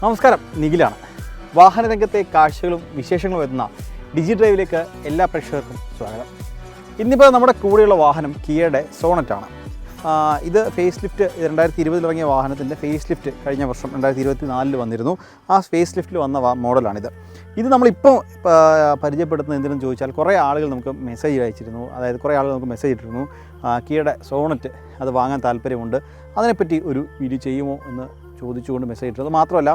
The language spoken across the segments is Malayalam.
നമസ്കാരം, നിഖിലാണ്. വാഹനരംഗത്തെ കാഴ്ചകളും വിശേഷങ്ങളും എത്തുന്ന ഡിജി ഡ്രൈവിലേക്ക് എല്ലാ പ്രേക്ഷകർക്കും സ്വാഗതം. ഇന്നിപ്പോൾ നമ്മുടെ കൂടെയുള്ള വാഹനം കിയയുടെ സോണറ്റാണ്. ഇത് ഫേസ് ലിഫ്റ്റ് 2020 ഇറങ്ങിയ വാഹനത്തിൻ്റെ ഫേസ് ലിഫ്റ്റ് കഴിഞ്ഞ വർഷം 2024 വന്നിരുന്നു. ആ ഫേസ് ലിഫ്റ്റിൽ വന്ന മോഡലാണിത്. ഇത് നമ്മളിപ്പോൾ പരിചയപ്പെടുത്തുന്ന എന്തെങ്കിലും ചോദിച്ചാൽ കുറേ ആളുകൾ നമുക്ക് മെസ്സേജ് അയച്ചിരുന്നു. അതായത് കുറേ ആളുകൾ നമുക്ക് മെസ്സേജ് ഇട്ടിരുന്നു, കിയയുടെ സോണറ്റ് അത് വാങ്ങാൻ താല്പര്യമുണ്ട്, അതിനെപ്പറ്റി ഒരു വീഡിയോ ചെയ്യുമോ എന്ന് ചോദിച്ചുകൊണ്ട് മെസ്സേജ് ഇട്ടത്. മാത്രമല്ല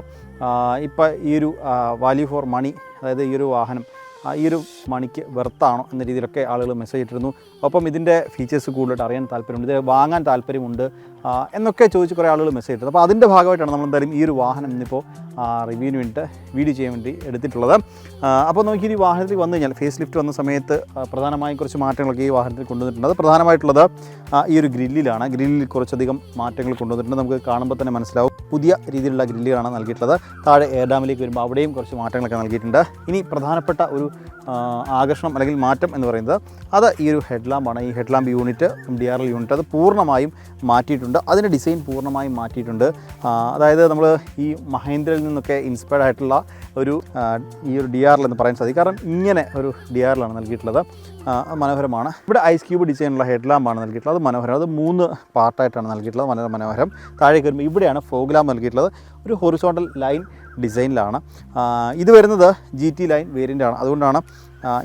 ഇപ്പോൾ ഈ ഒരു വാല്യൂ ഫോർ മണി, അതായത് ഈ ഒരു വാഹനം ഈ ഒരു മണിക്ക് വെർത്താണോ എന്ന രീതിയിലൊക്കെ ആളുകൾ മെസ്സേജ് ഇട്ടിരുന്നു. ഒപ്പം ഇതിൻ്റെ ഫീച്ചേഴ്സ് കൂടുതലായിട്ട് അറിയാൻ താല്പര്യമുണ്ട്, ഇത് വാങ്ങാൻ താല്പര്യമുണ്ട് എന്നൊക്കെ ചോദിച്ച് കുറേ ആളുകൾ മെസ്സേജ് ഇട്ടത്. അപ്പോൾ അതിൻ്റെ ഭാഗമായിട്ടാണ് നമ്മളെന്തായാലും ഈ ഒരു വാഹനം ഇന്നിപ്പോൾ റിവ്യൂവിന് വേണ്ടിയിട്ട് വീഡിയോ ചെയ്യാൻ വേണ്ടി എടുത്തിട്ടുള്ളത്. അപ്പോൾ നമുക്ക് ഈ വാഹനത്തിൽ വന്നു കഴിഞ്ഞാൽ ഫേസ് ലിഫ്റ്റ് വന്ന സമയത്ത് പ്രധാനമായും കുറച്ച് മാറ്റങ്ങളൊക്കെ ഈ വാഹനത്തിൽ കൊണ്ടുവന്നിട്ടുണ്ട്. അത് പ്രധാനമായിട്ടുള്ളത് ഈ ഒരു ഗ്രില്ലിലാണ്. ഗ്രില്ലിൽ കുറച്ചധികം മാറ്റങ്ങൾ കൊണ്ടുവന്നിട്ടുണ്ട്. നമുക്ക് കാണുമ്പോൾ തന്നെ മനസ്സിലാവും പുതിയ രീതിയിലുള്ള ഗ്രില്ലുകളാണ് നൽകിയിട്ടുള്ളത്. താഴെ എയർ ഡാമിലേക്ക് വരുമ്പോൾ അവിടെയും കുറച്ച് മാറ്റങ്ങളൊക്കെ നൽകിയിട്ടുണ്ട്. ഇനി പ്രധാനപ്പെട്ട ഒരു ആകർഷണം അല്ലെങ്കിൽ മാറ്റം എന്ന് പറയുന്നത് അത് ഈ ഒരു ഹെഡ് ലാമ്പാണ്. ഈ head lamp unit, DRL unit അത് പൂർണ്ണമായും മാറ്റിയിട്ടുണ്ട്. അതിൻ്റെ ഡിസൈൻ പൂർണ്ണമായും മാറ്റിയിട്ടുണ്ട്. അതായത് നമ്മൾ ഈ മഹേന്ദ്രയിൽ നിന്നൊക്കെ ഇൻസ്പയർഡ് ആയിട്ടുള്ള ഒരു ഈ ഒരു DRL എന്ന് പറയാൻ സാധിക്കും. കാരണം ഇങ്ങനെ ഒരു DRL ആണ് നൽകിയിട്ടുള്ളത്. മനോഹരമാണ്. ഇവിടെ ഐസ് ക്യൂബ് ഡിസൈനുള്ള ഹെഡ് ലാമ്പാണ് നൽകിയിട്ടുള്ളത്. അത് മനോഹരം. അത് 3 പാർട്ടായിട്ടാണ് നൽകിയിട്ടുള്ളത്. വളരെ മനോഹരം. താഴേക്ക് വരുമ്പോൾ ഇവിടെയാണ് ഫോഗ് ലാമ്പ് നൽകിയിട്ടുള്ളത്. ഒരു ഹൊറിസോണ്ടൽ ലൈൻ ഡിസൈനിലാണ്. ഇത് വരുന്നത് GT ലൈൻ വേരിയൻ്റാണ്. അതുകൊണ്ടാണ്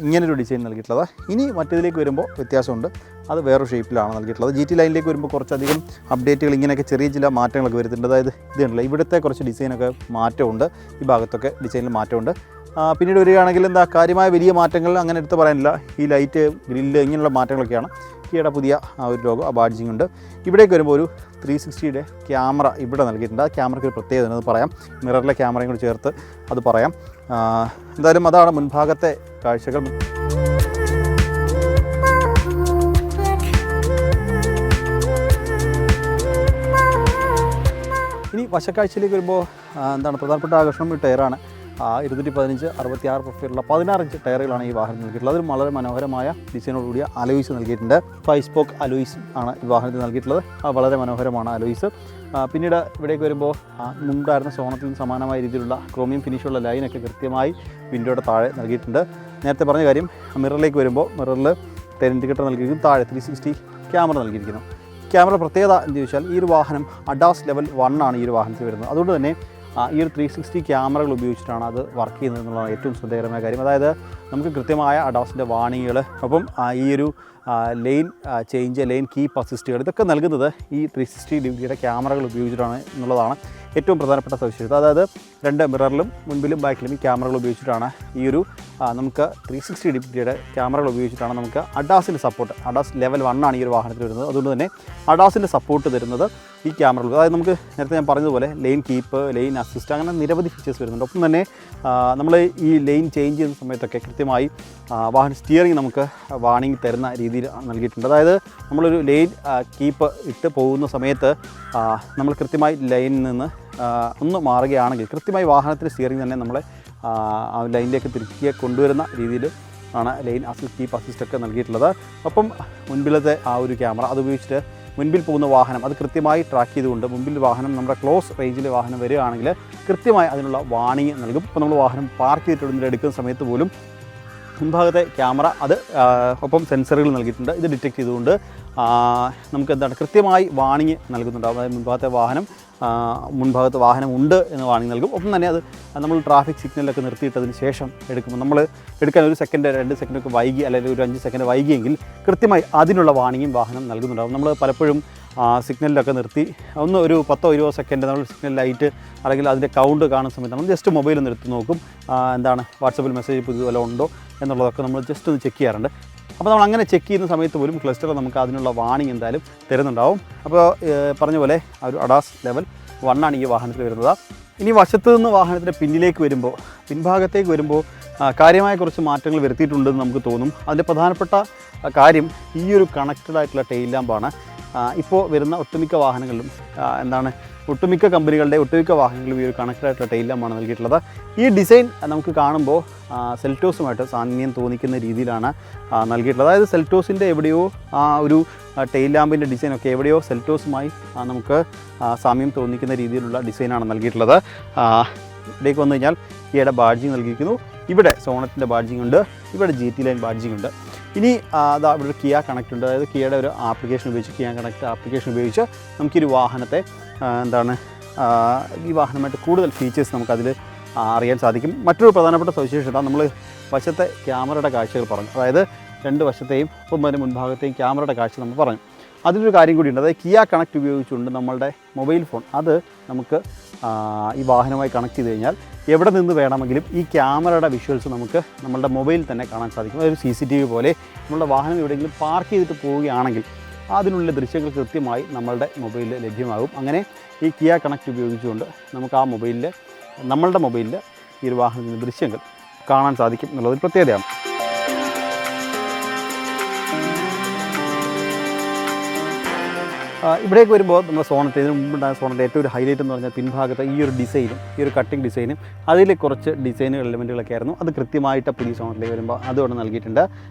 ഇങ്ങനൊരു ഡിസൈൻ നൽകിയിട്ടുള്ളത്. ഇനി മറ്റേതിലേക്ക് വരുമ്പോൾ വ്യത്യാസമുണ്ട്. അത് വേറൊരു ഷേപ്പിലാണ് നൽകിയിട്ടുള്ളത്. GT ലൈനിലേക്ക് വരുമ്പോൾ കുറച്ചധികം അപ്ഡേറ്റുകൾ, ഇങ്ങനെയൊക്കെ ചെറിയ ചില മാറ്റങ്ങളൊക്കെ വരുന്നുണ്ട്. അതായത് ഇതുണ്ടല്ലോ, ഇവിടുത്തെ കുറച്ച് ഡിസൈനൊക്കെ മാറ്റമുണ്ട്. ഈ ഭാഗത്തൊക്കെ ഡിസൈനിൽ മാറ്റമുണ്ട്. പിന്നീട് വരികയാണെങ്കിൽ കാര്യമായ വലിയ മാറ്റങ്ങൾ അങ്ങനെ എടുത്ത് പറയാനില്ല. ഈ ലൈറ്റ്, ഗ്രില്ല്, ഇങ്ങനെയുള്ള മാറ്റങ്ങളൊക്കെയാണ്. കിയയുടെ പുതിയ ഒരു ലോഗോ, ബാഡ്ജിങ് ഉണ്ട്. ഇവിടേക്ക് വരുമ്പോൾ ഒരു 360-യുടെ ക്യാമറ ഇവിടെ നൽകിയിട്ടുണ്ട്. ആ ക്യാമറയ്ക്ക് ഒരു പ്രത്യേകത അത് പറയാം. മിററിലെ ക്യാമറയും കൂടി ചേർത്ത് അത് പറയാം. എന്തായാലും അതാണ് മുൻഭാഗത്തെ കാഴ്ചകൾ. ഇനി വശക്കാഴ്ചയിലേക്ക് വരുമ്പോൾ എന്താണ് പ്രധാനപ്പെട്ട ആകർഷണം? ഈ ടയറാണ്. 215 66 പ്രൊഫൈലുള്ള 16 ഇഞ്ച് ടയറുകളാണ് ഈ വാഹനം നൽകിയിട്ടുള്ളത്. അതിൽ വളരെ മനോഹരമായ ഡിസൈനോടുകൂടിയ അലോയ്സ് നൽകിയിട്ടുണ്ട്. 5 സ്പോക്ക് അലോയ്സ് ആണ് ഈ വാഹനത്തിൽ നൽകിയിട്ടുള്ളത്. വളരെ മനോഹരമാണ് അലോയ്സ്. പിന്നീട് ഇവിടേക്ക് വരുമ്പോൾ മുൻപായിരുന്ന സോണത്തിന് സമാനമായ രീതിയിലുള്ള ക്രോമിയം ഫിനിഷുള്ള ലൈനൊക്കെ കൃത്യമായി വിൻഡോയുടെ താഴെ നൽകിയിട്ടുണ്ട്. നേരത്തെ പറഞ്ഞ കാര്യം, മിററിലേക്ക് വരുമ്പോൾ മിററിൽ ടെൻ ഇൻഡിക്കേറ്റർ നൽകിയിരിക്കുന്നു. താഴെ 360 ക്യാമറ നൽകിയിരിക്കുന്നു. ക്യാമറ പ്രത്യേകത എന്ന് ചോദിച്ചാൽ ഈ ഒരു വാഹനം ADAS ലെവൽ 1 ആണ് ഈ ഒരു വാഹനത്തിൽ വരുന്നത്. അതുകൊണ്ട് തന്നെ ഈ ഒരു 360 ക്യാമറകൾ ഉപയോഗിച്ചിട്ടാണ് അത് വർക്ക് ചെയ്യുന്നത് എന്നുള്ളതാണ് ഏറ്റവും ശ്രദ്ധേയകരമായ കാര്യം. അതായത് നമുക്ക് കൃത്യമായ ADASൻ്റെ വാണിങ്ങുകൾ, ഒപ്പം ഈ ഒരു ലെയിൻ ചേഞ്ച്, ലെയിൻ കീപ്പ് അസിസ്റ്റുകൾ, ഇതൊക്കെ നൽകുന്നത് ഈ 360 ഡിഗ്രിയുടെ ക്യാമറകൾ ഉപയോഗിച്ചിട്ടാണ് എന്നുള്ളതാണ് ഏറ്റവും പ്രധാനപ്പെട്ട സവിശേഷത. അതായത് 2 മിററിലും മുൻപിലും ബാക്കിലും ഈ ക്യാമറകൾ ഉപയോഗിച്ചിട്ടാണ് ഈ ഒരു നമുക്ക് 360 ഡിഗ്രിയുടെ ക്യാമറകൾ ഉപയോഗിച്ചിട്ടാണ് നമുക്ക് ADASൻ്റെ സപ്പോർട്ട്, ADAS ലെവൽ 1 ആണ് ഈ ഒരു വാഹനത്തിൽ വരുന്നത്. അതുകൊണ്ട് തന്നെ ADASൻ്റെ സപ്പോർട്ട് തരുന്നത് ഈ ക്യാമറകൾ. അതായത് നമുക്ക് നേരത്തെ ഞാൻ പറഞ്ഞതുപോലെ ലെയിൻ കീപ്പ്, ലെയിൻ അസിസ്റ്റ്, അങ്ങനെ നിരവധി ഫീച്ചേഴ്സ് വരുന്നുണ്ട്. ഒപ്പം തന്നെ നമ്മൾ ഈ ലെയിൻ ചേഞ്ച് ചെയ്യുന്ന സമയത്തൊക്കെ കൃത്യമായി വാഹന സ്റ്റിയറിംഗ് നമുക്ക് വാണിംഗ് തരുന്ന രീതിയിൽ നൽകിയിട്ടുണ്ട്. അതായത് നമ്മളൊരു ലെയിൻ കീപ്പ് ഇട്ട് പോകുന്ന സമയത്ത് നമ്മൾ കൃത്യമായി ലൈനിൽ നിന്ന് ഒന്ന് മാറുകയാണെങ്കിൽ കൃത്യമായി വാഹനത്തിൻ്റെ സ്റ്റിയറിംഗ് തന്നെ നമ്മളെ ആ ലൈനിലേക്ക് തിരികെ കൊണ്ടുവരുന്ന രീതിയിൽ ആണ് ലെയിൻ കീപ്പ് അസിസ്റ്റൊക്കെ നൽകിയിട്ടുള്ളത്. ഒപ്പം മുൻപിലത്തെ ആ ഒരു ക്യാമറ അത് ഉപയോഗിച്ചിട്ട് മുൻപിൽ പോകുന്ന വാഹനം അത് കൃത്യമായി ട്രാക്ക് ചെയ്തുകൊണ്ട് മുൻപിൽ വാഹനം നമ്മുടെ ക്ലോസ് റേഞ്ചിൽ വാഹനം വരികയാണെങ്കിൽ കൃത്യമായി അതിനുള്ള വാണിംഗ് നൽകും. ഇപ്പോൾ നമ്മൾ വാഹനം പാർക്ക് ചെയ്തിട്ട് എടുക്കുന്ന സമയത്ത് പോലും മുൻഭാഗത്തെ ക്യാമറ അത് ഒപ്പം സെൻസറുകൾ നൽകിയിട്ടുണ്ട്. ഇത് ഡിറ്റക്ട് ചെയ്തുകൊണ്ട് നമുക്ക് കൃത്യമായി വാണിംഗ് നൽകുന്നുണ്ട്. അതായത് മുൻഭാഗത്ത് വാഹനം ഉണ്ട് എന്ന് വാണിംഗ് നൽകും. ഒപ്പം തന്നെ അത് നമ്മൾ ട്രാഫിക് സിഗ്നലൊക്കെ നിർത്തിയിട്ടതിന് ശേഷം എടുക്കുമ്പോൾ നമ്മൾ എടുക്കാൻ 1 സെക്കൻഡ് 2 സെക്കൻഡൊക്കെ വൈകി, അല്ലെങ്കിൽ ഒരു 5 സെക്കൻഡ് വൈകിയെങ്കിൽ കൃത്യമായി അതിനുള്ള വാണിംഗും വാഹനം നൽകുന്നുണ്ടാകും. നമ്മൾ പലപ്പോഴും സിഗ്നലിലൊക്കെ നിർത്തി ഒരു 10-20 സെക്കൻഡ് നമ്മൾ സിഗ്നൽ ലൈറ്റ് അല്ലെങ്കിൽ അതിൻ്റെ കൗണ്ട് കാണുന്ന സമയത്ത് നമ്മൾ ജസ്റ്റ് മൊബൈൽ ഒന്ന് എടുത്ത് നോക്കും. വാട്സപ്പിൽ മെസ്സേജ് പുതിയ വല്ല ഉണ്ടോ എന്നുള്ളതൊക്കെ നമ്മൾ ജസ്റ്റ് ഒന്ന് ചെക്ക് ചെയ്യാറുണ്ട്. അപ്പോൾ നമ്മൾ അങ്ങനെ ചെക്ക് ചെയ്യുന്ന സമയത്ത് പോലും ക്ലസ്റ്റർ നമുക്ക് അതിനുള്ള വാണിംഗ് എന്തായാലും തരുന്നുണ്ടാവും. അപ്പോൾ പറഞ്ഞ പോലെ ഒരു ADAS ലെവൽ 1 ആണ് ഈ വാഹനത്തിൽ വരുന്നത്. ഇനി വശത്ത് നിന്ന് വാഹനത്തിൻ്റെ പിൻഭാഗത്തേക്ക് വരുമ്പോൾ കാര്യമായ കുറച്ച് മാറ്റങ്ങൾ വരുത്തിയിട്ടുണ്ടെന്ന് നമുക്ക് തോന്നും. അതിൻ്റെ പ്രധാനപ്പെട്ട കാര്യം ഈ ഒരു കണക്റ്റഡ് ആയിട്ടുള്ള ടെയിൽ ലാമ്പാണ്. ഇപ്പോൾ വരുന്ന ഒട്ടുമിക്ക വാഹനങ്ങളിലും ഒട്ടുമിക്ക കമ്പനികളുടെ ഒട്ടുമിക്ക വാഹനങ്ങളിലും ഈ ഒരു കണക്റ്റഡ് ആയിട്ടുള്ള ടെയിൽ ലാമ്പാണ് നൽകിയിട്ടുള്ളത്. ഈ ഡിസൈൻ നമുക്ക് കാണുമ്പോൾ സെൽറ്റോസുമായിട്ട് സാമ്യം തോന്നിക്കുന്ന രീതിയിലാണ് നൽകിയിട്ടുള്ളത്. അതായത് സെൽറ്റോസിൻ്റെ എവിടെയോ ആ ഒരു ടെയിൽ ലാമ്പിൻ്റെ ഡിസൈനൊക്കെ എവിടെയോ സെൽറ്റോസുമായി നമുക്ക് സാമ്യം തോന്നിക്കുന്ന രീതിയിലുള്ള ഡിസൈനാണ് നൽകിയിട്ടുള്ളത്. ഇവിടേക്ക് വന്നു കഴിഞ്ഞാൽ കിയയുടെ ബാഡ്ജിങ് നൽകിയിരിക്കുന്നു. ഇവിടെ സോണറ്റിൻ്റെ ബാഡ്ജിങ് ഉണ്ട്, ഇവിടെ GT ലൈൻ ബാഡ്ജിങ് ഉണ്ട്. ഇനി അതാ ഇവിടെ ഒരു കിയ കണക്റ്റ് ഉണ്ട്. അതായത് കിയയുടെ ഒരു ആപ്ലിക്കേഷൻ ഉപയോഗിച്ച് കിയ കണക്റ്റ് ആപ്ലിക്കേഷൻ ഉപയോഗിച്ച് നമുക്കൊരു വാഹനത്തെ ഈ വാഹനമായിട്ട് കൂടുതൽ ഫീച്ചേഴ്സ് നമുക്കതിൽ അറിയാൻ സാധിക്കും. മറ്റൊരു പ്രധാനപ്പെട്ട സവിശേഷത നമ്മൾ വശത്തെ ക്യാമറയുടെ കാഴ്ചകൾ പറഞ്ഞു. അതായത് രണ്ട് വശത്തെയും ഒപ്പം അതിന് മുൻഭാഗത്തെയും ക്യാമറയുടെ കാഴ്ച നമ്മൾ പറഞ്ഞു. അതിലൊരു കാര്യം കൂടിയുണ്ട്. അതായത് കിയ കണക്റ്റ് ഉപയോഗിച്ചുകൊണ്ട് നമ്മളുടെ മൊബൈൽ ഫോൺ അത് നമുക്ക് ഈ വാഹനവുമായി കണക്ട് ചെയ്ത് കഴിഞ്ഞാൽ എവിടെ നിന്ന് വേണമെങ്കിലും ഈ ക്യാമറയുടെ വിഷ്വൽസ് നമുക്ക് നമ്മളുടെ മൊബൈലിൽ തന്നെ കാണാൻ സാധിക്കും. അതൊരു CCTV പോലെ നമ്മളുടെ വാഹനം എവിടെയെങ്കിലും പാർക്ക് ചെയ്തിട്ട് പോവുകയാണെങ്കിൽ അതിനുള്ള ദൃശ്യങ്ങൾ കൃത്യമായി നമ്മളുടെ മൊബൈലിൽ ലഭ്യമാകും. അങ്ങനെ ഈ കിയ കണക്റ്റ് ഉപയോഗിച്ചുകൊണ്ട് നമുക്ക് ആ മൊബൈലിൽ നമ്മളുടെ മൊബൈലിൽ ഈ ഒരു വാഹനത്തിൻ്റെ ദൃശ്യങ്ങൾ കാണാൻ സാധിക്കും എന്നുള്ളതൊരു പ്രത്യേകതയാണ്. ഇവിടേക്ക് വരുമ്പോൾ നമ്മൾ സോണറ്റ് ഇതിന് മുമ്പുണ്ടായ സോണറ്റ് ഏറ്റവും ഒരു ഹൈലൈറ്റ് എന്ന് പറഞ്ഞാൽ പിൻഭാഗത്ത് ഈ ഒരു ഡിസൈനും ഈ ഒരു കട്ടിങ് ഡിസൈനും അതിൽ കുറച്ച് ഡിസൈനുകൾ എലിമെൻറ്റുകളൊക്കെ ആയിരുന്നു. അത് കൃത്യമായിട്ട് പുതിയ സോണറ്റിലേക്ക് വരുമ്പോൾ അതുകൊണ്ട് നൽകിയിട്ടുണ്ട്.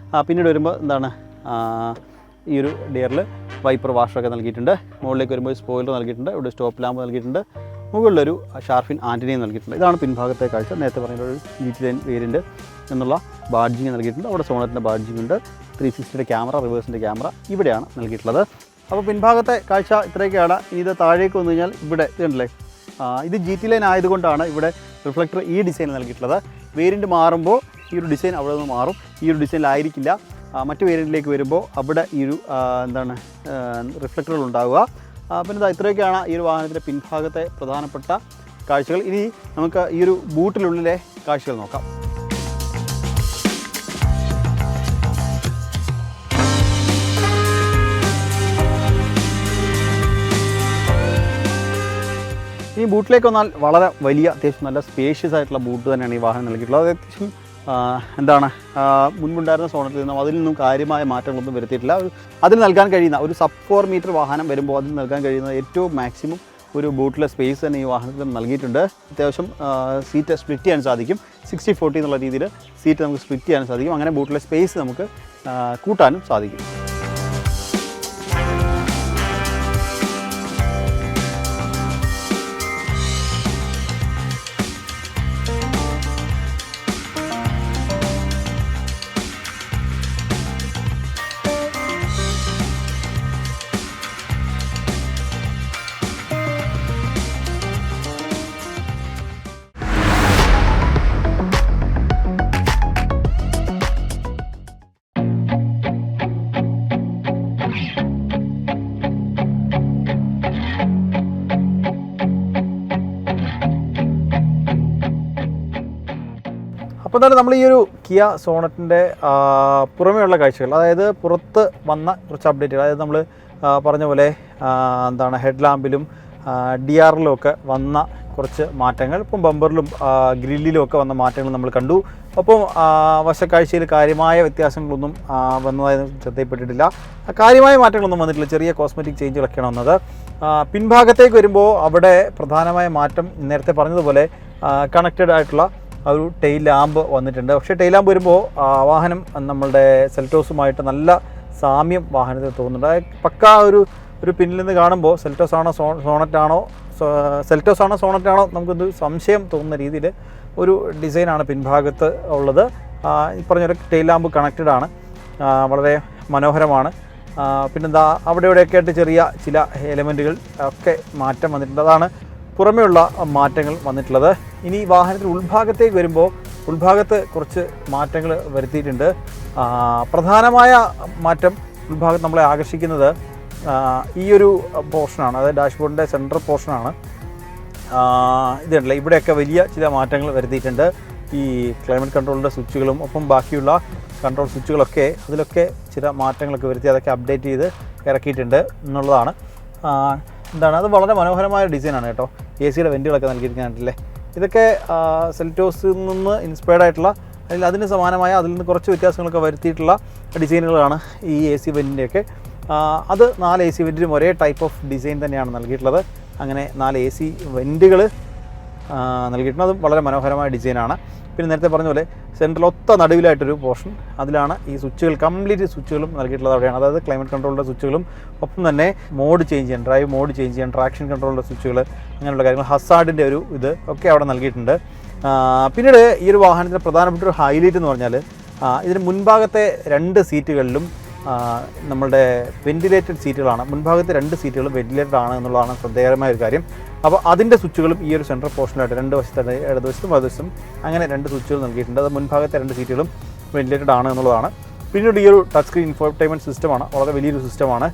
പിന്നീട് വരുമ്പോൾ എന്താണ് ഈ ഒരു ഡിയറിൽ വൈപ്പർ വാഷറൊക്കെ നൽകിയിട്ടുണ്ട്. മുകളിലേക്ക് വരുമ്പോൾ സ്പോയിലർ നൽകിയിട്ടുണ്ട്. ഇവിടെ സ്റ്റോപ്പ് ലാമ്പ് നൽകിയിട്ടുണ്ട്. മുകളിലൊരു ഷാർഫിൻ ആൻറ്റിനയും നൽകിയിട്ടുണ്ട്. ഇതാണ് പിൻഭാഗത്തെ കാഴ്ച. നേരത്തെ പറഞ്ഞ ഒരു GT ലൈൻ വേരിയൻറ്റ് എന്നുള്ള ബാഡ്ജിങ് നൽകിയിട്ടുണ്ട്. അവിടെ സോണറ്റിൻ്റെ ബാഡ്ജിങ് ഉണ്ട്. 360 ക്യാമറ, റിവേഴ്സിൻ്റെ ക്യാമറ ഇവിടെയാണ് നൽകിയിട്ടുള്ളത്. അപ്പോൾ പിൻഭാഗത്തെ കാഴ്ച ഇത്രയൊക്കെയാണ്. ഇത് താഴേക്ക് വന്നു കഴിഞ്ഞാൽ ഇവിടെ ഇതുണ്ടല്ലേ, ഇത് GT ലൈൻ ആയതുകൊണ്ടാണ് ഇവിടെ റിഫ്ലക്ടർ ഈ ഡിസൈൻ നൽകിയിട്ടുള്ളത്. വേരിയൻറ്റ് മാറുമ്പോൾ ഈ ഒരു ഡിസൈൻ അവിടെ നിന്ന് മാറും. ഈ ഒരു ഡിസൈനിലായിരിക്കില്ല. മറ്റു വേരിയൻറ്റിലേക്ക് വരുമ്പോൾ അവിടെ ഈ ഒരു റിഫ്ലക്ടറുകൾ ഉണ്ടാവുക. പിന്നെ ഇത്രയൊക്കെയാണ് ഈ ഒരു വാഹനത്തിൻ്റെ പിൻഭാഗത്തെ പ്രധാനപ്പെട്ട കാഴ്ചകൾ. ഇനി നമുക്ക് ഈ ഒരു ബൂട്ടിനുള്ളിലെ കാഴ്ചകൾ നോക്കാം. ഈ ബൂട്ടിലേക്ക് വന്നാൽ വളരെ വലിയ അത്യാവശ്യം നല്ല സ്പേഷ്യസ് ആയിട്ടുള്ള ബൂട്ട് തന്നെയാണ് ഈ വാഹനം നൽകിയിട്ടുള്ളത്. അത്യാവശ്യം മുൻപുണ്ടായിരുന്ന സോണറ്റിൽ നിന്നും അതിൽ നിന്നും കാര്യമായ മാറ്റങ്ങളൊന്നും വരുത്തിയിട്ടില്ല. അതിൽ നൽകാൻ കഴിയുന്ന ഒരു സബ് 4 മീറ്റർ വാഹനം വരുമ്പോൾ അതിൽ നൽകാൻ കഴിയുന്ന ഏറ്റവും മാക്സിമം ഒരു ബൂട്ടിലെ സ്പേസ് തന്നെ ഈ വാഹനത്തിൽ നൽകിയിട്ടുണ്ട്. അത്യാവശ്യം സീറ്റ് സ്പ്ലിറ്റ് ചെയ്യാൻ സാധിക്കും. 60-40 എന്നുള്ള രീതിയിൽ സീറ്റ് നമുക്ക് സ്പ്ലിറ്റ് ചെയ്യാൻ സാധിക്കും. അങ്ങനെ ബൂട്ടിലെ സ്പേസ് നമുക്ക് കൂട്ടാനും സാധിക്കും. അപ്പോൾ എന്തായാലും നമ്മൾ ഈ ഒരു കിയ സോണറ്റിൻ്റെ പുറമേയുള്ള കാഴ്ചകൾ, അതായത് പുറത്ത് വന്ന കുറച്ച് അപ്ഡേറ്റുകൾ, അതായത് നമ്മൾ പറഞ്ഞ പോലെ ഹെഡ് ലാമ്പിലും DRLിലും ഒക്കെ വന്ന കുറച്ച് മാറ്റങ്ങൾ, ഇപ്പം ബമ്പറിലും ഗ്രില്ലിലും ഒക്കെ വന്ന മാറ്റങ്ങൾ നമ്മൾ കണ്ടു. ഒപ്പം വശക്കാഴ്ചയിൽ കാര്യമായ വ്യത്യാസങ്ങളൊന്നും വന്നതായി ശ്രദ്ധയിൽപ്പെട്ടിട്ടില്ല. കാര്യമായ മാറ്റങ്ങളൊന്നും വന്നിട്ടില്ല. ചെറിയ കോസ്മെറ്റിക് ചേഞ്ചുകളൊക്കെയാണ് വന്നത്. പിൻഭാഗത്തേക്ക് വരുമ്പോൾ അവിടെ പ്രധാനമായ മാറ്റം നേരത്തെ പറഞ്ഞതുപോലെ കണക്റ്റഡ് ആയിട്ടുള്ള ഒരു ടെയിൽ ലാമ്പ് വന്നിട്ടുണ്ട്. പക്ഷേ ടെയിൽ ലാമ്പ് വരുമ്പോൾ വാഹനം നമ്മളുടെ സെൽറ്റോസുമായിട്ട് നല്ല സാമ്യം വാഹനത്തിൽ തോന്നുന്നുണ്ട്. പക്കാ ഒരു പിന്നിൽ നിന്ന് കാണുമ്പോൾ സെൽറ്റോസ് ആണോ സോണറ്റാണോ നമുക്കൊരു സംശയം തോന്നുന്ന രീതിയിൽ ഒരു ഡിസൈനാണ് പിൻഭാഗത്ത് ഉള്ളത്. ഈ പറഞ്ഞൊരു ടെയിൽ ലാമ്പ് കണക്റ്റഡ് ആണ്, വളരെ മനോഹരമാണ്. പിന്നെന്താ അവിടെ ഇവിടെയൊക്കെ ആയിട്ട് ചെറിയ ചില എലമെൻറ്റുകൾ ഒക്കെ മാറ്റം വന്നിട്ടുണ്ട്. അതാണ് പുറമേയുള്ള മാറ്റങ്ങൾ വന്നിട്ടുള്ളത്. ഇനി വാഹനത്തിൽ ഉൾഭാഗത്തേക്ക് വരുമ്പോൾ ഉൾഭാഗത്ത് കുറച്ച് മാറ്റങ്ങൾ വരുത്തിയിട്ടുണ്ട്. പ്രധാനമായ മാറ്റം ഉൾഭാഗത്ത് നമ്മളെ ആകർഷിക്കുന്നത് ഈ ഒരു പോർഷനാണ്, അതായത് ഡാഷ്ബോർഡിൻ്റെ സെൻട്രൽ പോർഷനാണ്. ഇതുണ്ടല്ലോ, ഇവിടെയൊക്കെ വലിയ ചില മാറ്റങ്ങൾ വരുത്തിയിട്ടുണ്ട്. ഈ ക്ലൈമറ്റ് കൺട്രോളിൻ്റെ സ്വിച്ചുകളും ഒപ്പം ബാക്കിയുള്ള കൺട്രോൾ സ്വിച്ചുകളൊക്കെ അതിലൊക്കെ ചില മാറ്റങ്ങളൊക്കെ വരുത്തി അതൊക്കെ അപ്ഡേറ്റ് ചെയ്ത് ഇറക്കിയിട്ടുണ്ട് എന്നുള്ളതാണ്. അത് വളരെ മനോഹരമായ ഡിസൈനാണ് കേട്ടോ. AC-യുടെ വെൻറ്റുകളൊക്കെ നൽകിയിരിക്കുന്നില്ലേ, ഇതൊക്കെ സെൽറ്റോസിൽ നിന്ന് ഇൻസ്പയർഡ് ആയിട്ടുള്ള, അല്ലെങ്കിൽ അതിന് സമാനമായ അതിൽ നിന്ന് കുറച്ച് വ്യത്യാസങ്ങളൊക്കെ വരുത്തിയിട്ടുള്ള ഡിസൈനുകളാണ് ഈ AC വെൻറ്റിൻ്റെയൊക്കെ. അത് 4 AC വെൻറ്റിനും ഒരേ ടൈപ്പ് ഓഫ് ഡിസൈൻ തന്നെയാണ് നൽകിയിട്ടുള്ളത്. അങ്ങനെ 4 AC വെൻറ്റുകൾ നൽകിയിട്ടുണ്ട്. അത് വളരെ മനോഹരമായ ഡിസൈനാണ്. പിന്നെ നേരത്തെ പറഞ്ഞ പോലെ സെൻട്രൽ ഒത്ത നടുവിലായിട്ടൊരു പോർഷൻ, അതിലാണ് ഈ സ്വിച്ചുകൾ കംപ്ലീറ്റ് സ്വിച്ചുകളും നൽകിയിട്ടുള്ളത് അവിടെയാണ്. അതായത് ക്ലൈമറ്റ് കൺട്രോളിൻ്റെ സ്വിച്ചുകളും ഒപ്പം തന്നെ മോഡ് ചേഞ്ച് ചെയ്യാൻ, ഡ്രൈവ് മോഡ് ചേഞ്ച് ചെയ്യാൻ, ട്രാക്ഷൻ കൺട്രോളിൻ്റെ സ്വിച്ചുകൾ, അങ്ങനെയുള്ള കാര്യങ്ങൾ, ഹസാർഡിൻ്റെ ഒരു ഇത് ഒക്കെ അവിടെ നൽകിയിട്ടുണ്ട്. പിന്നീട് ഈ ഒരു വാഹനത്തിൻ്റെ പ്രധാനപ്പെട്ട ഒരു ഹൈലൈറ്റ് എന്ന് പറഞ്ഞാൽ ഇതിന് മുൻഭാഗത്തെ 2 സീറ്റുകളിലും നമ്മളുടെ വെൻറ്റിലേറ്റഡ് സീറ്റുകളാണ്. മുൻഭാഗത്തെ 2 സീറ്റുകളും വെൻറ്റിലേറ്റഡ് ആണ് എന്നുള്ളതാണ് ശ്രദ്ധേയമായ ഒരു കാര്യം. അപ്പോൾ അതിൻ്റെ സ്വിച്ചുകളും ഈ ഒരു സെൻട്രൽ പോർഷനിലായിട്ട് 2 വശത്തായിട്ട് ഇടതുവശത്തും വലതുവശത്തും അങ്ങനെ 2 സ്വിച്ചുകൾ നൽകിയിട്ടുണ്ട്. അത് മുൻഭാഗത്തെ 2 സീറ്റുകളും വെൻറ്റിലേറ്റഡ് ആണ് എന്നുള്ളതാണ്. പിന്നീട് ഈ ഒരു ടച്ച് സ്ക്രീൻ ഇൻഫോർടൈൻമെൻറ്റ് സിസ്റ്റമാണ്, വളരെ വലിയൊരു സിസ്റ്റമാണ്.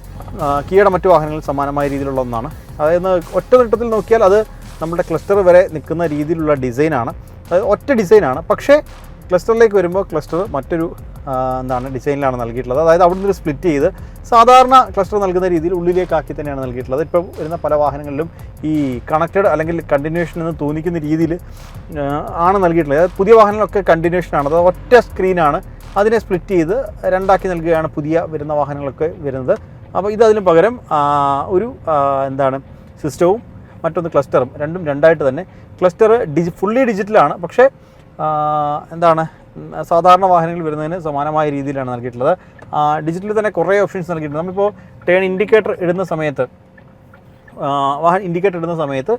കിയയുടെ മറ്റു വാഹനങ്ങളിൽ സമാനമായ രീതിയിലുള്ള ഒന്നാണ്. അതായത് ഒറ്റ നോട്ടത്തിൽ നോക്കിയാൽ അത് നമ്മുടെ ക്ലസ്റ്റർ വരെ നിൽക്കുന്ന രീതിയിലുള്ള ഡിസൈനാണ്. അതായത് ഒറ്റ ഡിസൈനാണ്, പക്ഷേ ക്ലസ്റ്ററിലേക്ക് വരുമ്പോൾ ക്ലസ്റ്റർ മറ്റൊരു ഡിസൈനിലാണ് നൽകിയിട്ടുള്ളത്. അതായത് അവിടെ നിന്ന് സ്പ്ലിറ്റ് ചെയ്ത് സാധാരണ ക്ലസ്റ്റർ നൽകുന്ന രീതിയിൽ ഉള്ളിലേക്കാക്കി തന്നെയാണ് നൽകിയിട്ടുള്ളത്. ഇപ്പോൾ വരുന്ന പല വാഹനങ്ങളിലും ഈ കണക്റ്റഡ് അല്ലെങ്കിൽ കണ്ടിന്യൂഷൻ എന്ന് തോന്നിക്കുന്ന രീതിയിൽ ആണ് നൽകിയിട്ടുള്ളത്. അതായത് പുതിയ വാഹനങ്ങളൊക്കെ കണ്ടിന്യൂഷനാണ്, അത് ഒറ്റ സ്ക്രീനാണ്, അതിനെ സ്പ്ലിറ്റ് ചെയ്ത് 2ആക്കി നൽകുകയാണ് പുതിയ വരുന്ന വാഹനങ്ങളൊക്കെ വരുന്നത്. അപ്പോൾ ഇതിന് പകരം ഒരു സിസ്റ്റവും മറ്റൊന്ന് ക്ലസ്റ്ററും, രണ്ടും 2ആയിട്ട് തന്നെ. ക്ലസ്റ്റർ ഫുള്ളി ഡിജിറ്റലാണ്, പക്ഷേ സാധാരണ വാഹനങ്ങൾ വരുന്നതിന് സമാനമായ രീതിയിലാണ് നൽകിയിട്ടുള്ളത്. ഡിജിറ്റലിൽ തന്നെ കുറേ ഓപ്ഷൻസ് നൽകിയിട്ടുണ്ട്. നമ്മളിപ്പോൾ ടേൺ ഇൻഡിക്കേറ്റർ ഇടുന്ന സമയത്ത്, വാഹനം ഇൻഡിക്കേറ്റർ ഇടുന്ന സമയത്ത്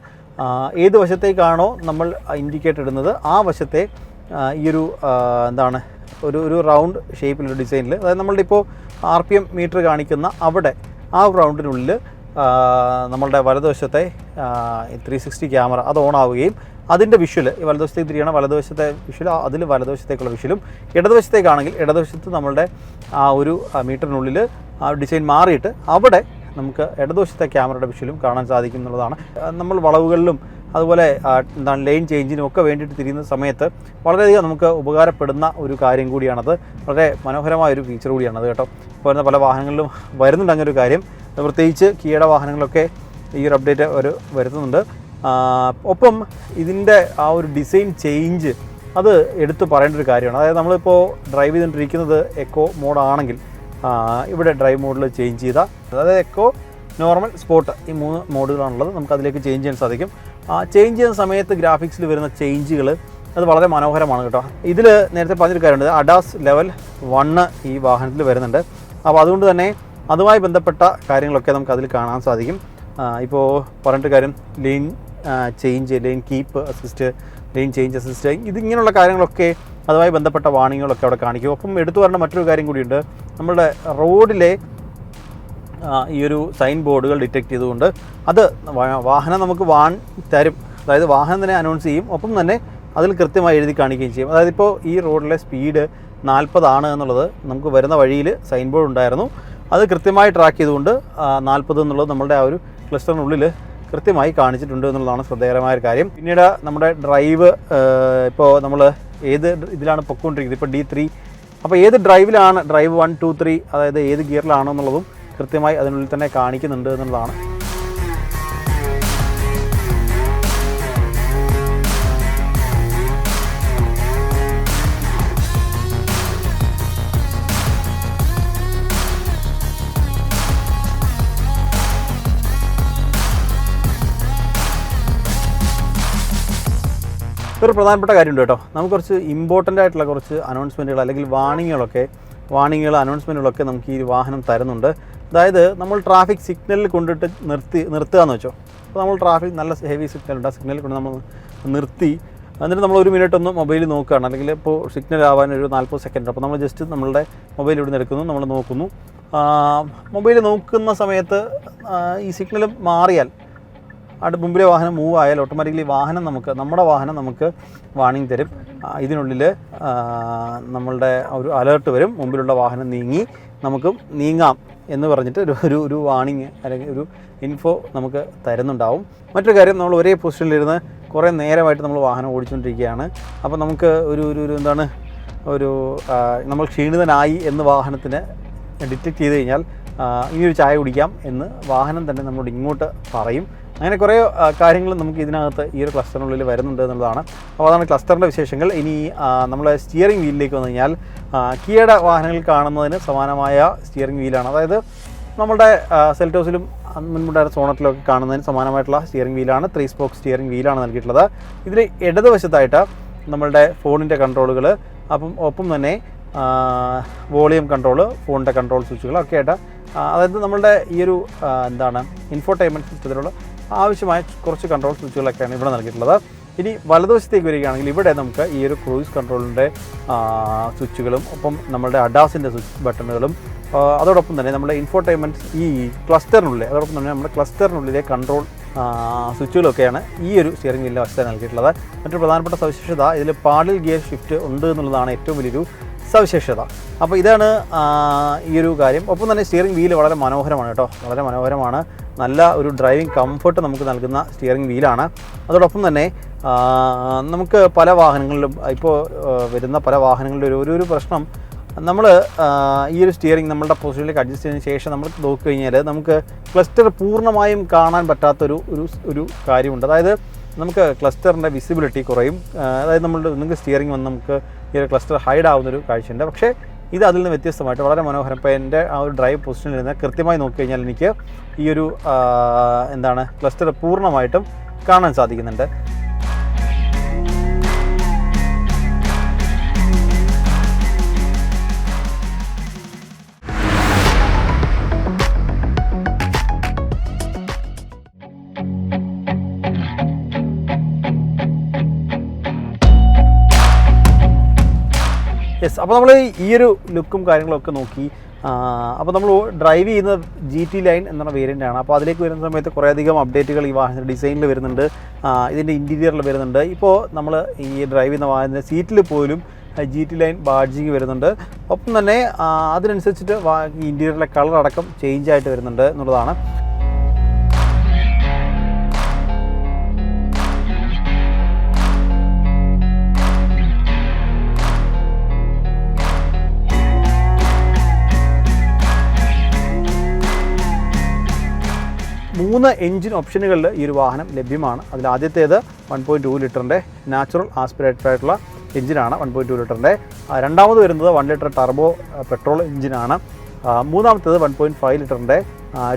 ഏത് വശത്തേക്കാണോ നമ്മൾ ഇൻഡിക്കേറ്റർ ഇടുന്നത് ആ വശത്തെ ഈ ഒരു ഒരു റൗണ്ട് ഷേപ്പിലൊരു ഡിസൈനിൽ, അതായത് നമ്മളുടെ ഇപ്പോൾ RPM മീറ്റർ കാണിക്കുന്ന അവിടെ ആ റൗണ്ടിനുള്ളിൽ നമ്മളുടെ വലതുവശത്തെ 360 ക്യാമറ അത് ഓൺ ആവുകയും അതിൻ്റെ വിഷ്വൽ ഈ വലതുവശത്തേക്ക് തിരിയണം, വലതുവശത്തെ വിഷ്വൽ, അതിൽ വലതുവശത്തേക്കുള്ള വിഷ്വലും, ഇടതുവശത്തേക്കാണെങ്കിൽ ഇടതുവശത്ത് നമ്മളുടെ ആ ഒരു മീറ്ററിനുള്ളിൽ ആ ഡിസൈൻ മാറിയിട്ട് അവിടെ നമുക്ക് ഇടതുവശത്തെ ക്യാമറയുടെ വിഷ്വലും കാണാൻ സാധിക്കും എന്നുള്ളതാണ്. നമ്മൾ വളവുകളിലും അതുപോലെ ലൈൻ ചേഞ്ചിനും ഒക്കെ വേണ്ടിയിട്ട് തിരിയുന്ന സമയത്ത് വളരെയധികം നമുക്ക് ഉപകാരപ്പെടുന്ന ഒരു കാര്യം കൂടിയാണത്. വളരെ മനോഹരമായൊരു ഫീച്ചർ കൂടിയാണത് കേട്ടോ. ഇപ്പോൾ വരുന്ന പല വാഹനങ്ങളിലും വരുന്നുണ്ട് അങ്ങനെ ഒരു കാര്യം. പ്രത്യേകിച്ച് കിയയുടെ വാഹനങ്ങളൊക്കെ ഈ ഒരു അപ്ഡേറ്റ് അവർ വരുത്തുന്നുണ്ട്. ഒപ്പം ഇതിൻ്റെ ആ ഒരു ഡിസൈൻ ചേഞ്ച് അത് എടുത്തു പറയേണ്ട ഒരു കാര്യമാണ്. അതായത് നമ്മളിപ്പോൾ ഡ്രൈവ് ചെയ്തുകൊണ്ടിരിക്കുന്നത് എക്കോ മോഡാണെങ്കിൽ ഇവിടെ ഡ്രൈവ് മോഡിൽ ചേഞ്ച് ചെയ്താൽ, അതായത് എക്കോ, നോർമൽ, സ്പോർട്ട്, ഈ 3 മോഡുകളാണുള്ളത്. നമുക്ക് അതിലേക്ക് ചേഞ്ച് ചെയ്യാൻ സാധിക്കും. ചേഞ്ച് ചെയ്യുന്ന സമയത്ത് ഗ്രാഫിക്സിൽ വരുന്ന ചേഞ്ചുകൾ അത് വളരെ മനോഹരമാണ് കേട്ടോ. ഇതിൽ നേരത്തെ പറഞ്ഞൊരു കാര്യമുണ്ട്, ADAS ലെവൽ 1 ഈ വാഹനത്തിൽ വരുന്നുണ്ട്. അപ്പോൾ അതുകൊണ്ട് തന്നെ അതുമായി ബന്ധപ്പെട്ട കാര്യങ്ങളൊക്കെ നമുക്ക് അതിൽ കാണാൻ സാധിക്കും. ഇപ്പോൾ പറഞ്ഞിട്ട് കാര്യം, lane change, lane keep assist, lane change assist, ഇതിങ്ങനെയുള്ള കാര്യങ്ങളൊക്കെ അതുമായി ബന്ധപ്പെട്ട വാണിങ്ങുകളൊക്കെ അവിടെ കാണിക്കും. ഒപ്പം എടുത്തു പറഞ്ഞ മറ്റൊരു കാര്യം കൂടിയുണ്ട്, നമ്മുടെ റോഡിലെ ഈ ഒരു സൈൻ ബോർഡുകൾ ഡിറ്റക്ട് ചെയ്തുകൊണ്ട് അത് വാഹനം നമുക്ക് തരും. അതായത് വാഹനം തന്നെ അനൗൺസ് ചെയ്യും, ഒപ്പം തന്നെ അതിൽ കൃത്യമായി എഴുതി കാണിക്കുകയും ചെയ്യും. അതായത് ഇപ്പോൾ ഈ റോഡിലെ സ്പീഡ് 40 ആണ് എന്നുള്ളത് നമുക്ക് വരുന്ന വഴിയിൽ സൈൻ ബോർഡ് ഉണ്ടായിരുന്നു, അത് കൃത്യമായി ട്രാക്ക് ചെയ്തുകൊണ്ട് 40 എന്നുള്ളത് നമ്മളുടെ ആ ഒരു ക്ലസ്റ്ററിനുള്ളിൽ കൃത്യമായി കാണിച്ചിട്ടുണ്ട് എന്നുള്ളതാണ് ശ്രദ്ധേയമായ ഒരു കാര്യം. പിന്നീട് നമ്മുടെ ഡ്രൈവ്, ഇപ്പോൾ നമ്മൾ ഏത് ഇതിലാണ് പൊയ്ക്കൊണ്ടിരിക്കുന്നത്, ഇപ്പോൾ D3, അപ്പോൾ ഏത് ഡ്രൈവിലാണ്, ഡ്രൈവ് 1, 2, 3, അതായത് ഏത് ഗിയറിലാണോ എന്നുള്ളതും കൃത്യമായി അതിനുള്ളിൽ തന്നെ കാണിക്കുന്നുണ്ട് എന്നുള്ളതാണ്. ഒരു പ്രധാനപ്പെട്ട കാര്യമുണ്ട് കേട്ടോ. നമുക്ക് കുറച്ച് ഇമ്പോർട്ടൻ്റ് ആയിട്ടുള്ള കുറച്ച് അനൗൺസ്മെൻറ്റുകൾ അല്ലെങ്കിൽ അനൗൺസ്മെൻറ്റുകളൊക്കെ നമുക്ക് ഈ വാഹനം തരുന്നുണ്ട്. അതായത് നമ്മൾ ട്രാഫിക് സിഗ്നലിൽ കൊണ്ടിട്ട് നിർത്തുക എന്ന് വെച്ചോ. അപ്പോൾ നമ്മൾ ട്രാഫിക് നല്ല ഹെവി സിഗ്നലുണ്ട്, ആ സിഗ്നലിൽ കൊണ്ട് നമ്മൾ നിർത്തി, എന്നിട്ട് നമ്മൾ 1 മിനിറ്റ് ഒന്ന് മൊബൈൽ നോക്കുകയാണ്, അല്ലെങ്കിൽ ഇപ്പോൾ സിഗ്നൽ ആവാൻ ഒരു 40 സെക്കൻഡ്. അപ്പോൾ നമ്മൾ ജസ്റ്റ് നമ്മളുടെ മൊബൈൽ ഇവിടെ നിന്ന് എടുക്കുന്നു, നമ്മൾ നോക്കുന്നു. മൊബൈൽ നോക്കുന്ന സമയത്ത് ഈ സിഗ്നൽ മാറിയാൽ, മുമ്പിലെ വാഹനം മൂവ് ആയാൽ ഓട്ടോമാറ്റിക്കലി നമ്മുടെ വാഹനം നമുക്ക് വാണിംഗ് തരും. ഇതിനുള്ളിൽ നമ്മളുടെ ഒരു അലേർട്ട് വരും, മുമ്പിലുള്ള വാഹനം നീങ്ങി നമുക്കും നീങ്ങാം എന്ന് പറഞ്ഞിട്ട് ഒരു വാണിംഗ് അല്ലെങ്കിൽ ഒരു ഇൻഫോ നമുക്ക് തരുന്നുണ്ടാവും. മറ്റൊരു കാര്യം, നമ്മൾ ഒരേ പൊസിഷനിലിരുന്ന് കുറേ നേരമായിട്ട് നമ്മൾ വാഹനം ഓടിച്ചുകൊണ്ടിരിക്കുകയാണ്. അപ്പോൾ നമുക്ക് നമ്മൾ ക്ഷീണിതനായി എന്ന് വാഹനത്തിന് ഡിറ്റക്റ്റ് ചെയ്ത് കഴിഞ്ഞാൽ ഇനിയൊരു ചായ കുടിക്കാം എന്ന് വാഹനം തന്നെ നമ്മളോട് ഇങ്ങോട്ട് പറയും. അങ്ങനെ കുറേ കാര്യങ്ങൾ നമുക്ക് ഇതിനകത്ത് ഈ ഒരു ക്ലസ്റ്ററിനുള്ളിൽ വരുന്നുണ്ട് എന്നുള്ളതാണ്. അപ്പോൾ അതാണ് ക്ലസ്റ്ററിൻ്റെ വിശേഷങ്ങൾ. ഇനി നമ്മൾ സ്റ്റിയറിംഗ് വീലിലേക്ക് വന്നു കഴിഞ്ഞാൽ കിയയുടെ വാഹനങ്ങളിൽ കാണുന്നതിന് സമാനമായ സ്റ്റിയറിംഗ് വീലാണ്. അതായത് നമ്മുടെ സെൽറ്റോസിലും മുൻപുണ്ടായിരുന്ന സോണറ്റിലൊക്കെ കാണുന്നതിന് സമാനമായിട്ടുള്ള സ്റ്റിയറിംഗ് വീലാണ്. 3 സ്പോക്ക് സ്റ്റിയറിംഗ് വീലാണ് നൽകിയിട്ടുള്ളത്. ഇതിൽ ഇടതുവശത്തായിട്ട് നമ്മളുടെ ഫോണിൻ്റെ കൺട്രോളുകൾ, ഒപ്പം തന്നെ വോളിയം കൺട്രോൾ, ഫോണിൻ്റെ കൺട്രോൾ സ്വിച്ചുകളൊക്കെ ആയിട്ട്, അതായത് നമ്മളുടെ ഈ ഒരു ഇൻഫോർടൈൻമെൻറ്റ് സിസ്റ്റത്തിലുള്ള ആവശ്യമായ കുറച്ച് കൺട്രോൾ സ്വിച്ചുകളൊക്കെയാണ് ഇവിടെ നൽകിയിട്ടുള്ളത്. ഇനി വലതുവശത്തേക്ക് വരികയാണെങ്കിൽ ഇവിടെ നമുക്ക് ഈ ഒരു ക്രൂയിസ് കൺട്രോളിൻ്റെ സ്വിച്ചുകളും, ഒപ്പം നമ്മളുടെ അഡാസിൻ്റെ സ്വിച്ച് ബട്ടണുകളും, അതോടൊപ്പം തന്നെ നമ്മുടെ ഇൻഫോർടൈൻമെൻറ്റ് ഈ ക്ലസ്റ്ററിനുള്ളിൽ, അതോടൊപ്പം തന്നെ നമ്മുടെ ക്ലസ്റ്ററിനുള്ളിലെ കൺട്രോൾ സ്വിച്ചുകളൊക്കെയാണ് ഈ ഒരു സ്റ്റിയറിംഗ് വീലിൻ്റെ വശത്ത് നൽകിയിട്ടുള്ളത്. മറ്റൊരു പ്രധാനപ്പെട്ട സവിശേഷത, ഇതിൽ പാഡിൽ ഗിയർ ഷിഫ്റ്റ് ഉണ്ട് എന്നുള്ളതാണ് ഏറ്റവും വലിയൊരു സവിശേഷത. അപ്പോൾ ഇതാണ് ഈ ഒരു കാര്യം. ഒപ്പം തന്നെ സ്റ്റിയറിംഗ് വീല് വളരെ മനോഹരമാണ് കേട്ടോ, വളരെ മനോഹരമാണ്. നല്ല ഒരു ഡ്രൈവിംഗ് കംഫർട്ട് നമുക്ക് നൽകുന്ന സ്റ്റിയറിംഗ് വീലാണ്. അതോടൊപ്പം തന്നെ നമുക്ക് പല വാഹനങ്ങളിലും ഇപ്പോൾ വരുന്ന പല വാഹനങ്ങളിലും ഒരു പ്രശ്നം, നമ്മൾ ഈ ഒരു സ്റ്റിയറിംഗ് നമ്മളുടെ പൊസിഷനിലേക്ക് അഡ്ജസ്റ്റ് ചെയ്തതിന് ശേഷം നമ്മൾ നോക്കിക്കഴിഞ്ഞാൽ നമുക്ക് ക്ലസ്റ്റർ പൂർണ്ണമായും കാണാൻ പറ്റാത്തൊരു ഒരു കാര്യമുണ്ട്. അതായത് നമുക്ക് ക്ലസ്റ്ററിൻ്റെ വിസിബിലിറ്റി കുറയും. അതായത് നിങ്ങൾക്ക് സ്റ്റിയറിംഗ് വന്ന് നമുക്ക് ഈ ഒരു ക്ലസ്റ്റർ ഹൈഡ് ആവുന്നൊരു കാഴ്ചയുണ്ട്. പക്ഷേ ഇത് അതിൽ നിന്ന് വ്യത്യസ്തമായിട്ട് വളരെ മനോഹരം. ഇപ്പോൾ എൻ്റെ ആ ഒരു ഡ്രൈവ് പൊസിഷനിൽ നിന്ന് കൃത്യമായി നോക്കിക്കഴിഞ്ഞാൽ എനിക്ക് ഈ ഒരു ക്ലസ്റ്റർ പൂർണ്ണമായിട്ടും കാണാൻ സാധിക്കുന്നുണ്ട്. യെസ്, അപ്പോൾ നമ്മൾ ഈ ഒരു ലുക്കും കാര്യങ്ങളൊക്കെ നോക്കി. അപ്പോൾ നമ്മൾ ഡ്രൈവ് ചെയ്യുന്ന GT ലൈൻ എന്ന വേരിയൻ്റാണ്. അപ്പോൾ അതിലേക്ക് വരുന്ന സമയത്ത് കുറേയധികം അപ്ഡേറ്റുകൾ ഈ വാഹനത്തിൻ്റെ ഡിസൈനിൽ വരുന്നുണ്ട്, ഇതിൻ്റെ ഇൻറ്റീരിയറിൽ വരുന്നുണ്ട്. ഇപ്പോൾ നമ്മൾ ഈ ഡ്രൈവ് ചെയ്യുന്ന വാഹനത്തിൻ്റെ സീറ്റിൽ പോലും GT ലൈൻ ബാഡ്ജിങ് വരുന്നുണ്ട്. ഒപ്പം തന്നെ അതിനനുസരിച്ചിട്ട് ഇൻറ്റീരിയറിലെ കളർ അടക്കം ചേഞ്ച് ആയിട്ട് വരുന്നുണ്ട് എന്നുള്ളതാണ്. മൂന്ന് എൻജിൻ ഓപ്ഷനുകളിൽ ഈ ഒരു വാഹനം ലഭ്യമാണ്. അതിൽ ആദ്യത്തേത് 1.2 ലിറ്ററിൻ്റെ നാച്ചുറൽ ആസ്പിറേറ്റഡ് ആയിട്ടുള്ള എഞ്ചിനാണ്, 1.2 ലിറ്ററിൻ്റെ. രണ്ടാമത് വരുന്നത് 1 ലിറ്റർ ടർബോ പെട്രോൾ എഞ്ചിനാണ്. മൂന്നാമത്തേത് 1.5 ലിറ്ററിൻ്റെ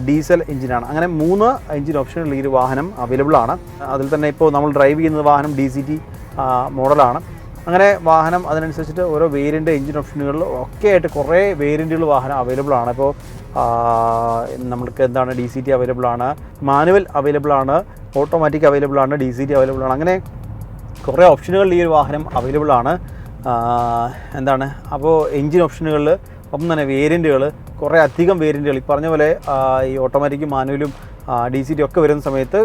ഡീസൽ എഞ്ചിനാണ്. അങ്ങനെ 3 എഞ്ചിൻ ഓപ്ഷനുകളിൽ ഈ ഒരു വാഹനം അവൈലബിൾ ആണ്. അതിൽ തന്നെ ഇപ്പോൾ നമ്മൾ ഡ്രൈവ് ചെയ്യുന്നത് വാഹനം DCT മോഡലാണ്. അങ്ങനെ വാഹനം അതിനനുസരിച്ചിട്ട് ഓരോ വേരിയൻ്റ് എഞ്ചിൻ ഓപ്ഷനുകളിൽ ഒക്കെ ആയിട്ട് കുറേ വേരിയൻറ്റുകൾ വാഹനം അവൈലബിൾ ആണ്. ഇപ്പോൾ നമ്മൾക്ക് DCT അവൈലബിൾ ആണ്, മാനുവൽ അവൈലബിൾ ആണ്, ഓട്ടോമാറ്റിക് അവൈലബിൾ ആണ്, DCT അവൈലബിൾ ആണ്. അങ്ങനെ കുറേ ഓപ്ഷനുകളിൽ ഈ ഒരു വാഹനം അവൈലബിൾ ആണ്. അപ്പോൾ എൻജിൻ ഓപ്ഷനുകളിൽ ഒപ്പം തന്നെ വേരിയൻറ്റുകൾ, കുറേ അധികം വേരിയൻറ്റുകൾ, ഈ പറഞ്ഞ പോലെ ഈ ഓട്ടോമാറ്റിക്കും മാനുവലും DCT ഒക്കെ വരുന്ന സമയത്ത്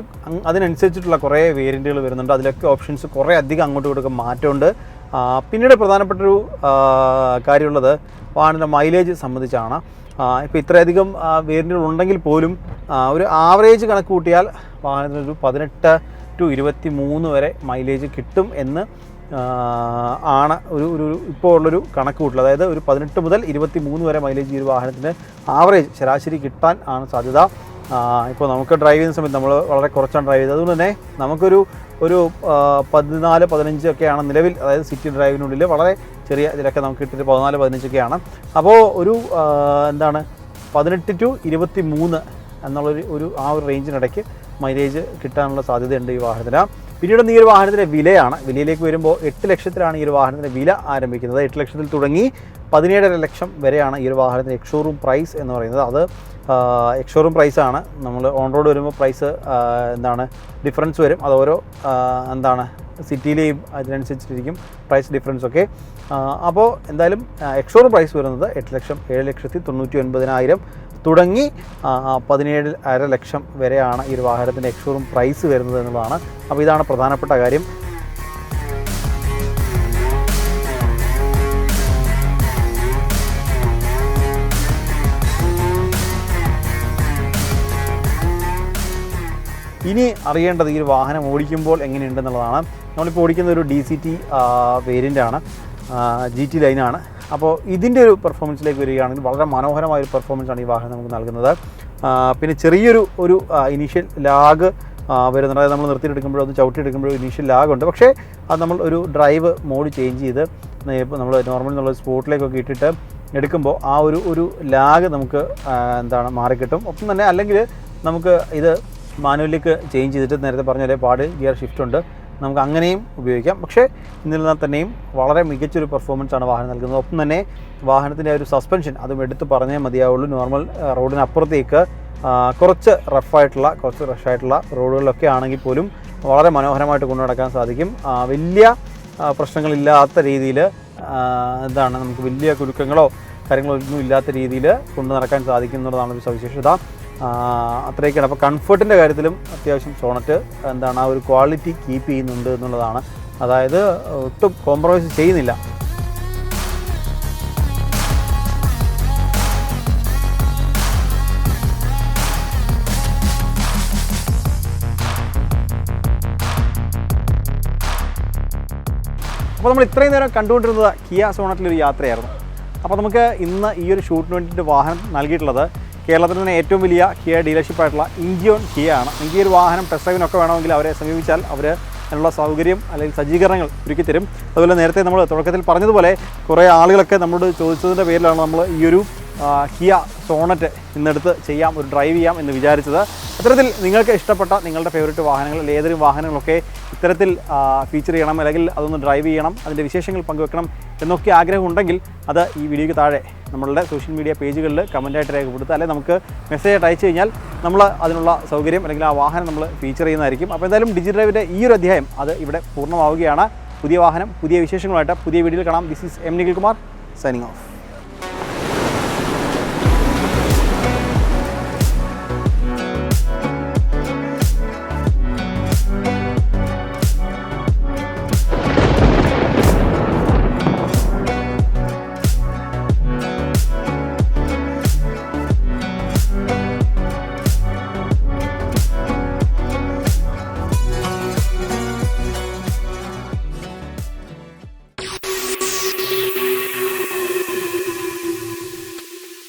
അതിനനുസരിച്ചിട്ടുള്ള കുറേ വേരിയൻറ്റുകൾ വരുന്നുണ്ട്. അതിലൊക്കെ ഓപ്ഷൻസ് കുറേ അധികം അങ്ങോട്ടും ഇങ്ങോട്ടും മാറ്റമുണ്ട്. പിന്നീട് പ്രധാനപ്പെട്ടൊരു കാര്യമുള്ളത് വാഹനത്തിൻ്റെ മൈലേജ് സംബന്ധിച്ചാണ്. ഇപ്പോൾ ഇത്രയധികം വേരിയൻറ്റുകൾ ഉണ്ടെങ്കിൽ പോലും ഒരു ആവറേജ് കണക്ക് കൂട്ടിയാൽ വാഹനത്തിനൊരു 18 to 23 വരെ മൈലേജ് കിട്ടും എന്ന് ആണ് ഒരു ഇപ്പോൾ ഉള്ളൊരു കണക്ക് കൂട്ടൽ. അതായത് ഒരു 18 മുതൽ 23 വരെ മൈലേജ് ഈ ഒരു വാഹനത്തിന് ആവറേജ് ശരാശരി കിട്ടാൻ ആണ് സാധ്യത. ഇപ്പോൾ നമുക്ക് ഡ്രൈവ് ചെയ്യുന്ന സമയത്ത് നമ്മൾ വളരെ കുറച്ചാണ് ഡ്രൈവ് ചെയ്തത്. അതുകൊണ്ട് തന്നെ നമുക്കൊരു 14-15 ഒക്കെയാണ് നിലവിൽ, അതായത് സിറ്റി ഡ്രൈവിനുള്ളിൽ വളരെ ചെറിയ ഇതിലൊക്കെ നമുക്ക് കിട്ടിയിട്ട് 14-15 ഒക്കെയാണ്. അപ്പോൾ ഒരു 18 to 23 എന്നുള്ളൊരു ആ ഒരു റേഞ്ചിനിടയ്ക്ക് മൈലേജ് കിട്ടാനുള്ള സാധ്യതയുണ്ട് ഈ വാഹനത്തിന്. പിന്നീട് ഈ ഒരു വാഹനത്തിൻ്റെ വിലയാണ്. വിലയിലേക്ക് വരുമ്പോൾ 8 ലക്ഷത്തിലാണ് ഈ ഒരു വാഹനത്തിൻ്റെ വില ആരംഭിക്കുന്നത്. 8 ലക്ഷത്തിൽ തുടങ്ങി 17.5 ലക്ഷം വരെയാണ് ഈ ഒരു വാഹനത്തിൻ്റെ എക്സ്ഷോറൂം പ്രൈസ് എന്ന് പറയുന്നത്. അത് എക്സ്ഷോറൂം പ്രൈസാണ്. നമ്മൾ ഓൺ റോഡ് വരുമ്പോൾ പ്രൈസ് ഡിഫറൻസ് വരും. അത് ഓരോ സിറ്റിയിലെയും അതിനനുസരിച്ചിരിക്കും പ്രൈസ് ഡിഫറൻസ് ഒക്കെ. അപ്പോൾ എന്തായാലും എക്സ്ഷോറൂം പ്രൈസ് വരുന്നത് 7,99,000 തുടങ്ങി 17.5 ലക്ഷം വരെയാണ് ഈ ഒരു വാഹനത്തിൻ്റെ എക്സ്ഷോറൂം പ്രൈസ് വരുന്നത് എന്നുള്ളതാണ്. അപ്പോൾ ഇതാണ് പ്രധാനപ്പെട്ട കാര്യം. ഇനി അറിയേണ്ടത് ഈ ഒരു വാഹനം ഓടിക്കുമ്പോൾ എങ്ങനെയുണ്ടെന്നുള്ളതാണ്. നമ്മളിപ്പോൾ ഓടിക്കുന്ന ഒരു DCT വേരിയൻ്റാണ്, GT ലൈനാണ്. അപ്പോൾ ഇതിൻ്റെ ഒരു പെർഫോമൻസിലേക്ക് വരികയാണെങ്കിൽ വളരെ മനോഹരമായൊരു പെർഫോമൻസാണ് ഈ വാഹനം നമുക്ക് നൽകുന്നത്. പിന്നെ ചെറിയൊരു ഇനീഷ്യൽ ലാഗ് വരുന്നുണ്ട്. അതായത് നമ്മൾ നിർത്തിയെടുക്കുമ്പോഴോ അത് ചവിട്ടിയെടുക്കുമ്പോഴോ ഇനീഷ്യൽ ലാഗുണ്ട്. പക്ഷേ അത് നമ്മൾ ഒരു ഡ്രൈവ് മോഡ് ചേഞ്ച് ചെയ്ത് ഇപ്പോൾ നമ്മൾ നോർമൽ എന്നുള്ള സ്പോട്ടിലേക്കൊക്കെ ഇട്ടിട്ട് എടുക്കുമ്പോൾ ആ ഒരു ലാഗ് നമുക്ക് മാറിക്കിട്ടും. ഒപ്പം തന്നെ അല്ലെങ്കിൽ നമുക്ക് ഇത് മാനുവലിലേക്ക് ചേഞ്ച് ചെയ്തിട്ട് നേരത്തെ പറഞ്ഞ പോലെ പാഡ് ഗിയർ ഷിഫ്റ്റ് ഉണ്ട്, നമുക്ക് അങ്ങനെയും ഉപയോഗിക്കാം. പക്ഷേ എന്നിരുന്നാൽ തന്നെയും വളരെ മികച്ചൊരു പെർഫോമൻസാണ് വാഹനം നൽകുന്നത്. ഒപ്പം തന്നെ വാഹനത്തിൻ്റെ ഒരു സസ്പെൻഷൻ അതും എടുത്ത് പറഞ്ഞേ മതിയാവുള്ളൂ. നോർമൽ റോഡിനപ്പുറത്തേക്ക് കുറച്ച് റഷായിട്ടുള്ള റോഡുകളിലൊക്കെ ആണെങ്കിൽ പോലും വളരെ മനോഹരമായിട്ട് കൊണ്ടു നടക്കാൻ സാധിക്കും. വലിയ പ്രശ്നങ്ങളില്ലാത്ത രീതിയിൽ നമുക്ക് വലിയ കുലുക്കങ്ങളോ കാര്യങ്ങളൊന്നും ഇല്ലാത്ത രീതിയിൽ കൊണ്ടു നടക്കാൻ സാധിക്കും എന്നുള്ളതാണ് ഒരു സവിശേഷത. അത്രയൊക്കെയാണ്. അപ്പോൾ കംഫർട്ടിൻ്റെ കാര്യത്തിലും അത്യാവശ്യം സോണറ്റ് ആ ഒരു ക്വാളിറ്റി കീപ്പ് ചെയ്യുന്നുണ്ട് എന്നുള്ളതാണ്. അതായത് ഒട്ടും കോംപ്രമൈസ് ചെയ്യുന്നില്ല. അപ്പോൾ നമ്മൾ ഇത്രയും നേരം കണ്ടുകൊണ്ടിരുന്നത് കിയ സോണറ്റിലൊരു യാത്രയായിരുന്നു. അപ്പോൾ നമുക്ക് ഇന്ന് ഈ ഒരു ഷൂട്ടിന് വേണ്ടിയിട്ട് വാഹനം നൽകിയിട്ടുള്ളത് കേരളത്തിൽ തന്നെ ഏറ്റവും വലിയ കിയ ഡീലർഷിപ്പായിട്ടുള്ള ഇൻഡിയോൺ കിയ ആണ്. എനിക്ക് ഈ ഒരു വാഹനം ടെസ്റ്റ് ഡ്രൈവിനൊക്കെ വേണമെങ്കിൽ അവരെ സമീപിച്ചാൽ അവർ അതിനുള്ള സൗകര്യം അല്ലെങ്കിൽ സജ്ജീകരണങ്ങൾ ഒരുക്കി തരും. അതുപോലെ നേരത്തെ നമ്മൾ തുടക്കത്തിൽ പറഞ്ഞതുപോലെ കുറേ ആളുകളൊക്കെ നമ്മളോട് ചോദിച്ചതിൻ്റെ പേരിലാണ് നമ്മൾ ഈ ഒരു കിയ സോണറ്റ് ഇന്നെടുത്ത് ഒരു ഡ്രൈവ് ചെയ്യാം എന്ന് വിചാരിച്ചത്. അത്തരത്തിൽ നിങ്ങൾക്ക് ഇഷ്ടപ്പെട്ട നിങ്ങളുടെ ഫേവറേറ്റ് വാഹനങ്ങൾ അല്ലെങ്കിൽ ഏതൊരു വാഹനങ്ങളൊക്കെ ഇത്തരത്തിൽ ഫീച്ചർ ചെയ്യണം അല്ലെങ്കിൽ അതൊന്ന് ഡ്രൈവ് ചെയ്യണം, അതിൻ്റെ വിശേഷങ്ങൾ പങ്കുവെക്കണം എന്നൊക്കെ ആഗ്രഹമുണ്ടെങ്കിൽ അത് ഈ വീഡിയോയ്ക്ക് താഴെ നമ്മളുടെ സോഷ്യൽ മീഡിയ പേജുകളിൽ കമൻറ്റായിട്ട് രേഖപ്പെടുത്തുക, അല്ലെങ്കിൽ നമുക്ക് മെസ്സേജ് അയച്ചു കഴിഞ്ഞാൽ നമ്മൾ അതിനുള്ള സൗകര്യം അല്ലെങ്കിൽ ആ വാഹനം നമ്മൾ ഫീച്ചർ ചെയ്യുന്നതായിരിക്കും. അപ്പോൾ എന്തായാലും ഡിജി ഡ്രൈവിൻ്റെ ഈ ഒരു അധ്യായം അത് ഇവിടെ പൂർണ്ണമാവുകയാണ്. പുതിയ വാഹനം പുതിയ വിശേഷങ്ങളുമായിട്ട് പുതിയ വീഡിയോയിൽ കാണാം. This is M Nikhil Kumar signing off.